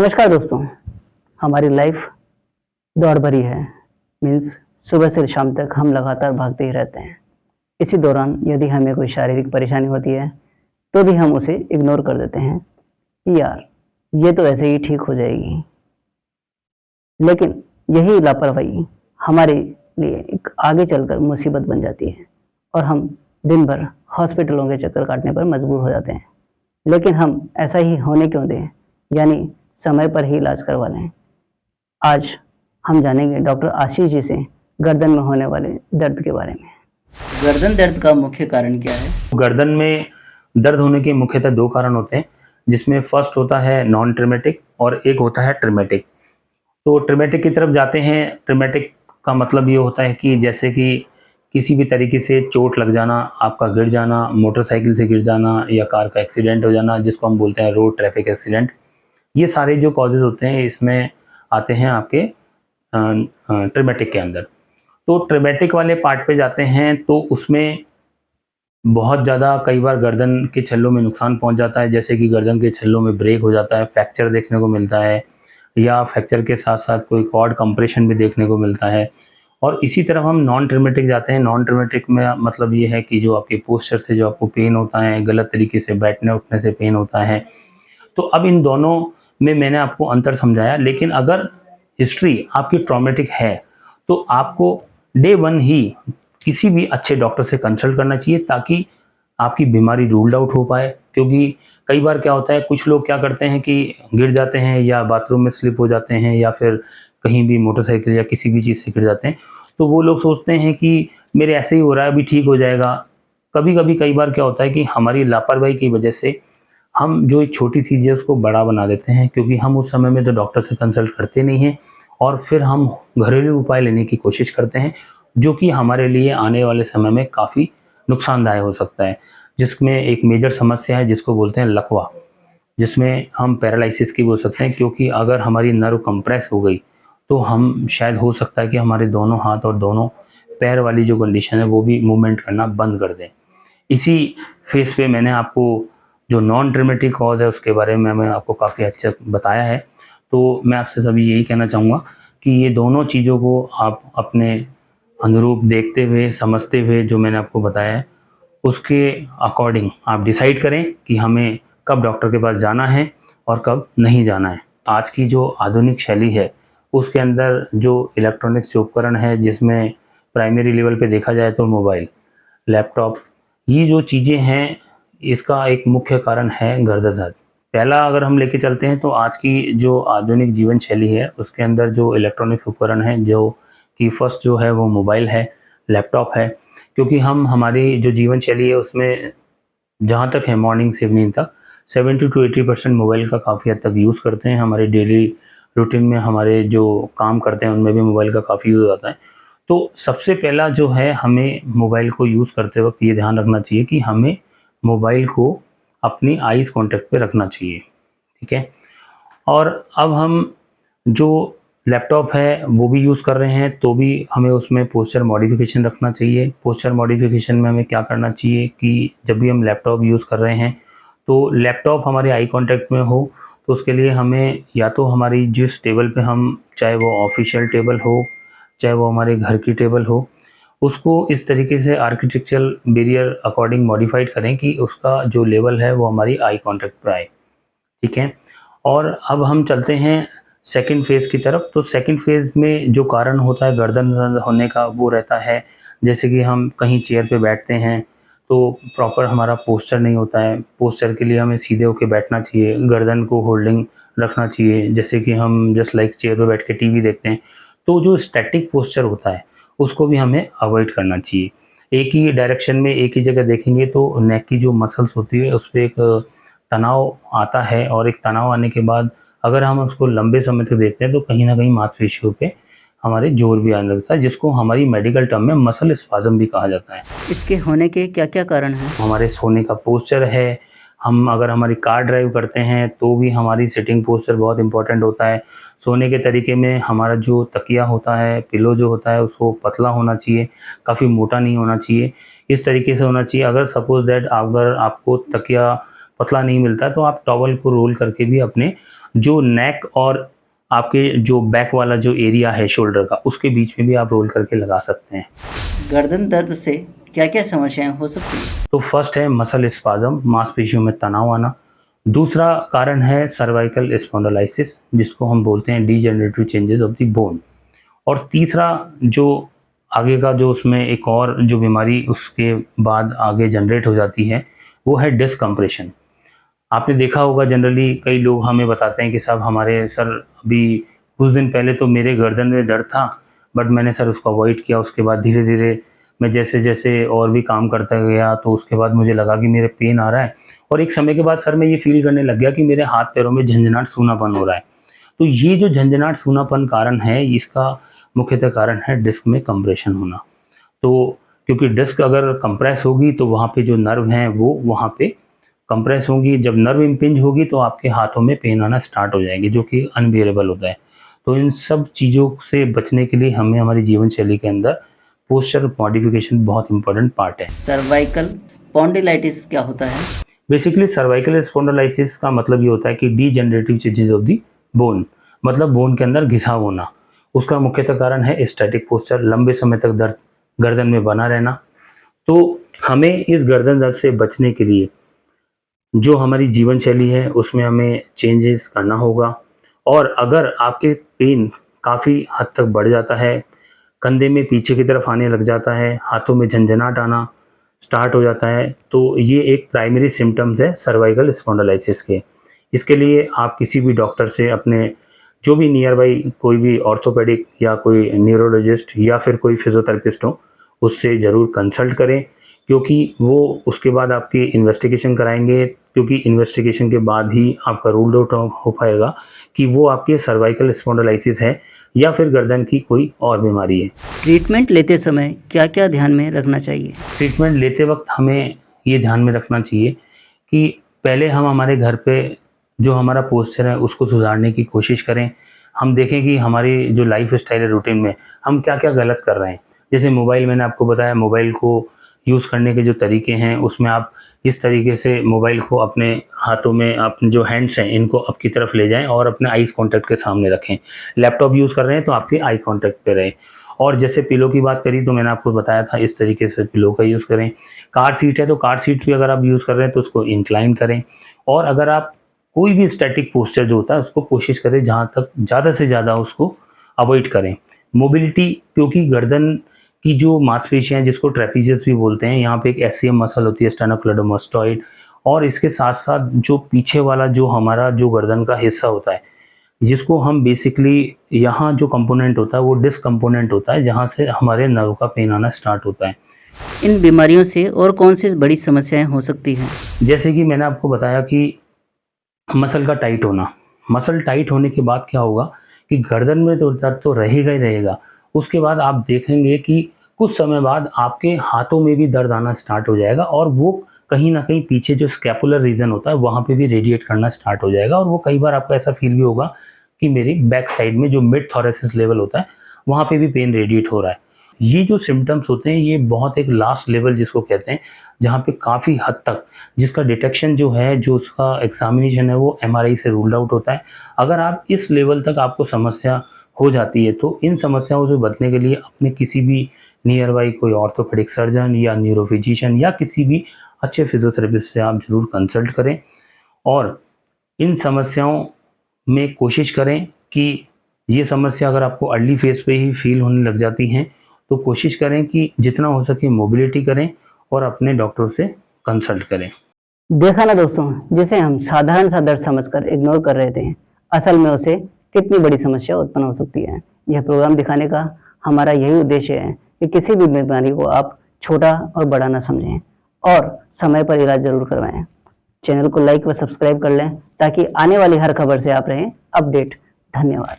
नमस्कार दोस्तों। हमारी लाइफ दौड़ भरी है। मीन्स सुबह से शाम तक हम लगातार भागते ही रहते हैं। इसी दौरान यदि हमें कोई शारीरिक परेशानी होती है तो भी हम उसे इग्नोर कर देते हैं कि यार ये तो ऐसे ही ठीक हो जाएगी। लेकिन यही लापरवाही हमारे लिए एक आगे चलकर मुसीबत बन जाती है और हम दिन भर हॉस्पिटलों के चक्कर काटने पर मजबूर हो जाते हैं। लेकिन हम ऐसा ही होने क्यों दें, यानी समय पर ही इलाज करवा लें। आज हम जानेंगे डॉक्टर आशीष जी से गर्दन में होने वाले दर्द के बारे में। गर्दन दर्द का मुख्य कारण क्या है? गर्दन में दर्द होने के मुख्यतः दो कारण होते हैं, जिसमें फर्स्ट होता है नॉन ट्रमेटिक और एक होता है ट्रमेटिक। तो ट्रमेटिक की तरफ जाते हैं। ट्रमेटिक का मतलब ये होता है कि जैसे कि किसी भी तरीके से चोट लग जाना, आपका गिर जाना, मोटरसाइकिल से गिर जाना या कार का एक्सीडेंट हो जाना, जिसको हम बोलते हैं रोड ट्रैफिक एक्सीडेंट। ये सारे जो कॉजेज़ होते हैं इसमें आते हैं आपके ट्रमेटिक के अंदर। तो ट्रमेटिक वाले पार्ट पे जाते हैं तो उसमें बहुत ज़्यादा कई बार गर्दन के छल्लों में नुकसान पहुंच जाता है, जैसे कि गर्दन के छल्लों में ब्रेक हो जाता है, फ्रैक्चर देखने को मिलता है, या फ्रैक्चर के साथ साथ कोई कॉर्ड कंप्रेशन भी देखने को मिलता है। और इसी तरफ हम नॉन ट्रमेटिक जाते हैं। नॉन ट्रमेटिक में मतलब ये है कि जो आपके पोस्चर से जो आपको पेन होता है, गलत तरीके से बैठने उठने से पेन होता है। तो अब इन दोनों में मैंने आपको अंतर समझाया, लेकिन अगर हिस्ट्री आपकी ट्रॉमेटिक है तो आपको डे वन ही किसी भी अच्छे डॉक्टर से कंसल्ट करना चाहिए, ताकि आपकी बीमारी रूल्ड आउट हो पाए। क्योंकि कई बार क्या होता है, कुछ लोग क्या करते हैं कि गिर जाते हैं या बाथरूम में स्लिप हो जाते हैं या फिर कहीं भी मोटरसाइकिल या किसी भी चीज़ से गिर जाते हैं, तो वो लोग सोचते हैं कि मेरे ऐसे ही हो रहा है, अभी ठीक हो जाएगा। कभी कभी कई बार क्या होता है कि हमारी लापरवाही की वजह से हम जो एक छोटी चीज़ है उसको बड़ा बना देते हैं, क्योंकि हम उस समय में तो डॉक्टर से कंसल्ट करते नहीं हैं और फिर हम घरेलू उपाय लेने की कोशिश करते हैं, जो कि हमारे लिए आने वाले समय में काफ़ी नुकसानदायक हो सकता है। जिसमें एक मेजर समस्या है जिसको बोलते हैं लकवा, जिसमें हम पैरालिसिस की बोल सकते हैं, क्योंकि अगर हमारी नर्व कंप्रेस हो गई तो हम शायद हो सकता है कि हमारे दोनों हाथ और दोनों पैर वाली जो कंडीशन है वो भी मूवमेंट करना बंद कर दें। इसी फेस पे मैंने आपको जो नॉन ट्रमेटिक कॉज है उसके बारे में मैं आपको काफ़ी अच्छा बताया है। तो मैं आपसे सभी यही कहना चाहूँगा कि ये दोनों चीज़ों को आप अपने अनुरूप देखते हुए, समझते हुए जो मैंने आपको बताया है, उसके अकॉर्डिंग आप डिसाइड करें कि हमें कब डॉक्टर के पास जाना है और कब नहीं जाना है। आज की जो आधुनिक शैली है, उसके अंदर जो इलेक्ट्रॉनिक्स उपकरण है, जिसमें प्राइमरी लेवल पे देखा जाए तो मोबाइल, लैपटॉप, ये जो चीज़ें हैं, इसका एक मुख्य कारण है गर्दन दर्द। पहला अगर हम लेके चलते हैं तो आज की जो आधुनिक जीवन शैली है, उसके अंदर जो इलेक्ट्रॉनिक्स उपकरण हैं, जो कि फर्स्ट जो है वो मोबाइल है, लैपटॉप है। क्योंकि हम हमारी जो जीवन शैली है उसमें जहाँ तक है मॉर्निंग से इवनिंग तक 70 टू 80% मोबाइल का काफ़ी हद तक यूज़ करते हैं। हमारे डेली रूटीन में हमारे जो काम करते हैं उनमें भी मोबाइल का काफ़ी यूज़ आता है। तो सबसे पहला जो है, हमें मोबाइल को यूज़ करते वक्त ये ध्यान रखना चाहिए कि हमें मोबाइल को अपनी आइज़ कांटेक्ट पे रखना चाहिए, ठीक है? और अब हम जो लैपटॉप है वो भी यूज़ कर रहे हैं तो भी हमें उसमें पोस्चर मॉडिफिकेशन रखना चाहिए। पोस्चर मॉडिफिकेशन में हमें क्या करना चाहिए कि जब भी हम लैपटॉप यूज़ कर रहे हैं तो लैपटॉप हमारे आई कांटेक्ट में हो, तो उसके लिए हमें या तो हमारी जिस टेबल पे हम, चाहे वो ऑफिशियल टेबल हो, चाहे वो हमारे घर की टेबल हो, उसको इस तरीके से आर्किटेक्चरल बैरियर अकॉर्डिंग मॉडिफाइड करें कि उसका जो लेवल है वो हमारी आई कांटेक्ट पे आए, ठीक है? और अब हम चलते हैं सेकंड फ़ेज़ की तरफ। तो सेकंड फ़ेज़ में जो कारण होता है गर्दन दर्द होने का, वो रहता है जैसे कि हम कहीं चेयर पे बैठते हैं तो प्रॉपर हमारा पोस्चर नहीं होता है। पोस्चर के लिए हमें सीधे होके बैठना चाहिए, गर्दन को होल्डिंग रखना चाहिए, जैसे कि हम जस्ट लाइक चेयर पे बैठ के टीवी देखते हैं। तो जो स्टैटिक पोस्चर होता है उसको भी हमें अवॉइड करना चाहिए। एक ही डायरेक्शन में एक ही जगह देखेंगे तो नेक की जो मसल्स होती है उस पे एक तनाव आता है, और एक तनाव आने के बाद अगर हम उसको लंबे समय तक देखते हैं तो कहीं न कहीं मांसपेशियों पे हमारे जोर भी आने लगता है, जिसको हमारी मेडिकल टर्म में मसल स्पाज़म भी कहा जाता है। इसके होने के क्या-क्या कारण हैं? हमारे सोने का पोस्चर है, हम अगर हमारी कार ड्राइव करते हैं तो भी हमारी सिटिंग पोस्चर बहुत इम्पोर्टेंट होता है। सोने के तरीके में हमारा जो तकिया होता है, पिलो जो होता है, उसको पतला होना चाहिए, काफ़ी मोटा नहीं होना चाहिए। इस तरीके से होना चाहिए। अगर सपोज़ दैट अगर आपको तकिया पतला नहीं मिलता है तो आप टॉवल को रोल करके भी अपने जो नेक और आपके जो बैक वाला जो एरिया है शोल्डर का, उसके बीच में भी आप रोल करके लगा सकते हैं। गर्दन दर्द से क्या क्या समस्याएं हो सकती हैं? तो फर्स्ट है मसल स्पाज्म, मांसपेशियों में तनाव आना। दूसरा कारण है सर्वाइकल स्पॉन्डिलाइसिस, जिसको हम बोलते हैं degenerative changes of the bone. और तीसरा जो आगे का जो उसमें एक और जो बीमारी उसके बाद आगे जनरेट हो जाती है, वो है डिस्क कंप्रेशन। आपने देखा होगा जनरली कई लोग हमें बताते हैं कि साहब हमारे सर अभी कुछ दिन पहले तो मेरे गर्दन में दर्द था, बट मैंने सर उसको अवॉइड किया। उसके बाद धीरे धीरे मैं जैसे जैसे और भी काम करता गया, तो उसके बाद मुझे लगा कि मेरे पेन आ रहा है, और एक समय के बाद सर मैं ये फील करने लग गया कि मेरे हाथ पैरों में झंझनाट सूनापन हो रहा है। तो ये जो झंझनाट सूनापन कारण है, इसका मुख्यतः कारण है डिस्क में कंप्रेशन होना। तो क्योंकि डिस्क अगर कंप्रेस होगी तो वहाँ पे जो नर्व हैं वो वहाँ पे कंप्रेस होंगी। जब नर्व इम्पिंज होगी तो आपके हाथों में पेन आना स्टार्ट हो जाएगी, जो कि अनबियरेबल होता है। तो इन सब चीज़ों से बचने के लिए हमें हमारी जीवन शैली के अंदर पोस्चर मॉडिफिकेशन बहुत इंपॉर्टेंट पार्ट है। सर्वाइकल स्पॉन्डिलाइटिस क्या होता है? बेसिकली सर्वाइकल स्पॉन्डिलाइसिस का मतलब ये होता है कि degenerative changes of the bone, मतलब बोन के अंदर घिसाव होना। उसका मुख्यतः कारण है स्टैटिक पोस्चर, लंबे समय तक दर्द गर्दन में बना रहना। तो हमें इस गर्दन दर्द से बचने के लिए जो हमारी जीवन शैली है उसमें हमें चेंजेस करना होगा। और अगर आपके पेन काफ़ी हद तक बढ़ जाता है, कंधे में पीछे की तरफ आने लग जाता है, हाथों में झंझनाट आना स्टार्ट हो जाता है, तो ये एक प्राइमरी सिम्टम्स है सर्वाइकल स्पॉन्डिलाइसिस के। इसके लिए आप किसी भी डॉक्टर से, अपने जो भी नियर बाई कोई भी ऑर्थोपेडिक या कोई न्यूरोलॉजिस्ट या फिर कोई फिजियोथेरेपिस्ट हो, उससे ज़रूर कंसल्ट करें, क्योंकि वो उसके बाद आपकी इन्वेस्टिगेशन कराएंगे। क्योंकि इन्वेस्टिगेशन के बाद ही आपका रूल आउट हो पाएगा कि वो आपके सर्वाइकल स्पॉन्डिलाइसिस है या फिर गर्दन की कोई और बीमारी है। ट्रीटमेंट लेते समय क्या क्या ध्यान में रखना चाहिए? ट्रीटमेंट लेते वक्त हमें ये ध्यान में रखना चाहिए कि पहले हम हमारे घर पे जो हमारा पोस्चर है उसको सुधारने की कोशिश करें। हम देखें कि हमारी जो लाइफ स्टाइल है, रूटीन में हम क्या क्या गलत कर रहे हैं। जैसे मोबाइल, मैंने आपको बताया, मोबाइल को यूज़ करने के जो तरीके हैं उसमें आप इस तरीके से मोबाइल को अपने हाथों में, अपने जो हैंड्स हैं इनको अप की तरफ ले जाएं और अपने आईज कांटेक्ट के सामने रखें। लैपटॉप यूज़ कर रहे हैं तो आपके आई कांटेक्ट पे रहे। और जैसे पिलो की बात करी तो मैंने आपको बताया था, इस तरीके से पिलो का यूज़ करें। कार सीट है तो कार सीट भी अगर आप यूज़ कर रहे हैं तो उसको इंक्लाइन करें। और अगर आप कोई भी स्टैटिक पोस्चर जो होता है उसको कोशिश करें जहाँ तक ज़्यादा से ज़्यादा उसको अवॉइड करें। मोबिलिटी, क्योंकि गर्दन की जो मांसपेशियाँ हैं जिसको ट्रेपीजियस भी बोलते हैं, यहाँ पे एक एससीएम मसल होती है, स्टेनोक्लेडोमास्टॉइड, और इसके साथ साथ जो पीछे वाला जो हमारा जो गर्दन का हिस्सा होता है, जिसको हम बेसिकली यहाँ जो कंपोनेंट होता है वो डिस्क कंपोनेंट होता है, जहाँ से हमारे नर्व का पेन आना स्टार्ट होता है। इन बीमारियों से और कौन सी बड़ी समस्याएं हो सकती हैं? जैसे कि मैंने आपको बताया कि मसल का टाइट होना, मसल टाइट होने के बाद क्या होगा कि गर्दन में तो दर्द तो रहेगा ही रहेगा। उसके बाद आप देखेंगे कि कुछ समय बाद आपके हाथों में भी दर्द आना स्टार्ट हो जाएगा, और वो कहीं ना कहीं पीछे जो स्कैपुलर रीजन होता है वहाँ पे भी रेडिएट करना स्टार्ट हो जाएगा। और वो कई बार आपको ऐसा फील भी होगा कि मेरी बैक साइड में जो मिड थोरेसिस लेवल होता है वहाँ पे भी पेन रेडिएट हो रहा है। ये जो सिम्टम्स होते हैं ये बहुत एक लास्ट लेवल जिसको कहते हैं, जहाँ पे काफ़ी हद तक जिसका डिटेक्शन जो है, जो उसका एग्जामिनेशन है वो एमआरआई से रूल्ड आउट होता है। अगर आप इस लेवल तक आपको समस्या हो जाती है तो इन समस्याओं से बचने के लिए अपने किसी भी नियर बाई कोई ऑर्थोपेडिक सर्जन या न्यूरोफिजिशियन या किसी भी अच्छे फिजियोथेरेपिस्ट से आप ज़रूर कंसल्ट करें। और इन समस्याओं में कोशिश करें कि ये समस्या अगर आपको अर्ली फेज पे ही फील होने लग जाती हैं तो कोशिश करें कि जितना हो सके मोबिलिटी करें और अपने डॉक्टर से कंसल्ट करें। देखा ना दोस्तों, जिसे हम साधारण सा दर्द समझकर इग्नोर कर रहे थे, असल में उसे कितनी बड़ी समस्या उत्पन्न हो सकती है। यह प्रोग्राम दिखाने का हमारा यही उद्देश्य है कि किसी भी बीमारी को आप छोटा और बड़ा ना समझें और समय पर इलाज जरूर करवाएं। चैनल को लाइक व सब्सक्राइब कर लें ताकि आने वाली हर खबर से आप रहें अपडेट। धन्यवाद।